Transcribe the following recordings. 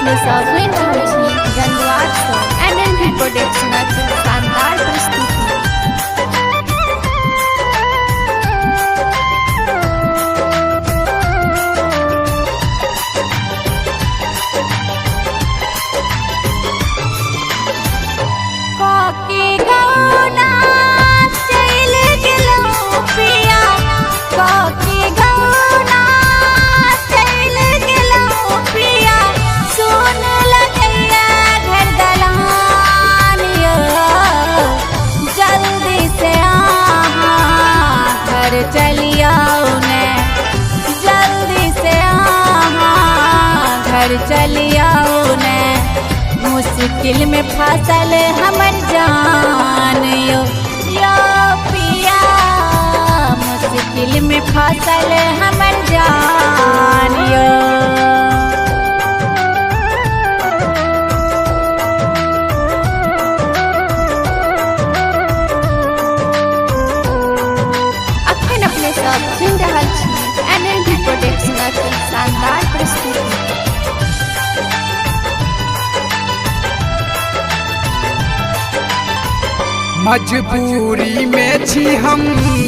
अपने साथ सुन रहे छी गंदवार से एनएलबी प्रोडक्शन की शानदार प्रस्तुति। चलियाओ ने मुश्किल में फसल हमर जान यो पिया, मुश्किल में फसल हमर जान यो। अखन अपने साथ सुन रहे छी एनएलबी प्रोडक्शन की शानदार प्रस्तुति। मजबूरी में छी हम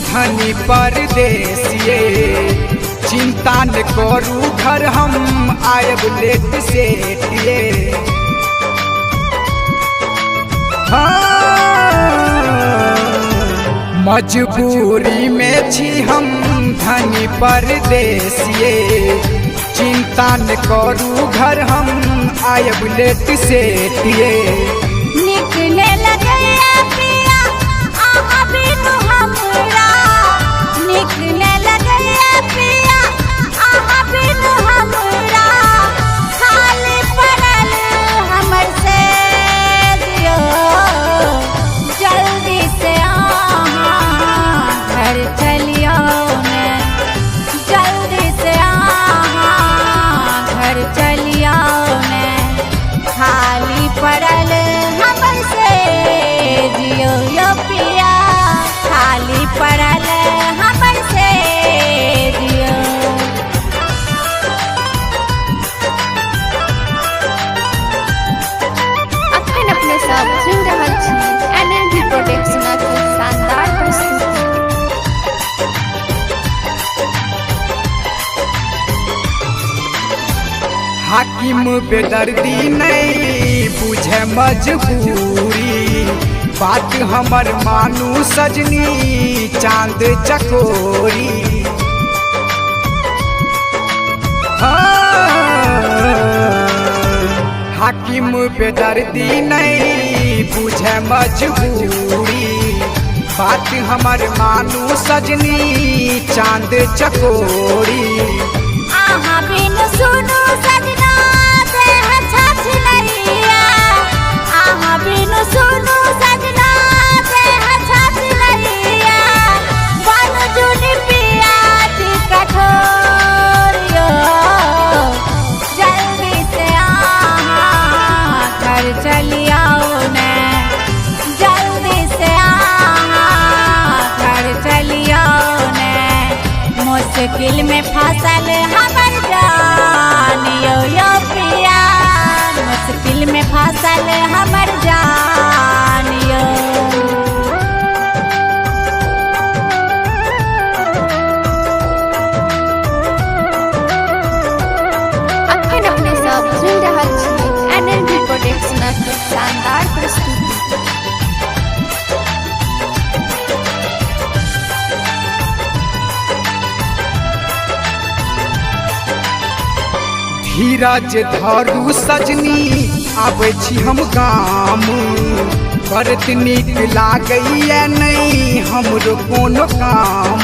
धनी परदेसिए, चिंता न करू घर हम आयब लेट सेटिए। मजबूरी में छी हम धनी परदेसिए, चिंता न करू घर हम आयब लेट सेटिए। निकले लगे निकले लगे पिया आहा बिन हमरा, खाली पड़ल हमर से दियो, जल्दी से आहा घर चलियो ने, जल्दी से आहा घर चलियो ने, खाली पड़ल हमर से दियो यो पिया, खाली पड़ल सुन रहे छी एनएलबी प्रोडक्शन की शानदार प्रस्तुति। हाकिम बेदर्दी नहीं बुझे मजबूरी, बात हमर मानू सजनी चांद चकोरी। हाकिम बेदर्दी नहीं बुझे मजबूरी, बात हमर मानू सजनी चांद चकोरी। आहा बिन सुनू सजना देह छछ लइया, आहा बिन सुनू सजना देह छछ लइया, बन जुन पिया जी कठोरियो, जल्दी से आहा घर चलियाओ ने, जल्दी से आहा घर चलियाओ ने, मुश्किल में फसल हमर जान यो पिया, मुश्किल में फसल हमर जान यो। अखन अपने साथ सुन रहे छी एनएलबी प्रोडक्शन की शानदार प्रस्तुति। धीरज धरू सजनी आबै छी हम गाम, करत नीक लागैया नहीं हमरो कोनो काम।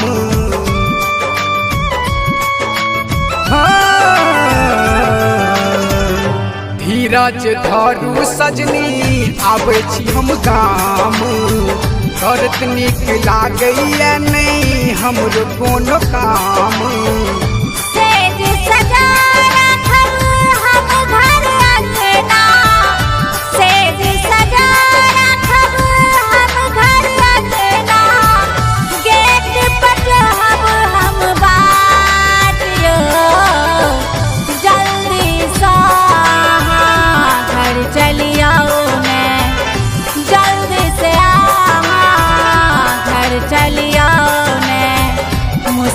धीरज धरू सजनी आबै छी हम गाम, करत नीक लागैया नहीं हमरो कोनो काम। जल्दी सा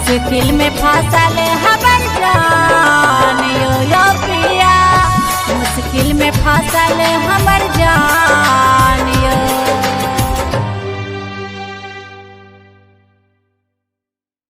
मुश्किल में फसल हमर जान यो पिया, मुश्किल में फसल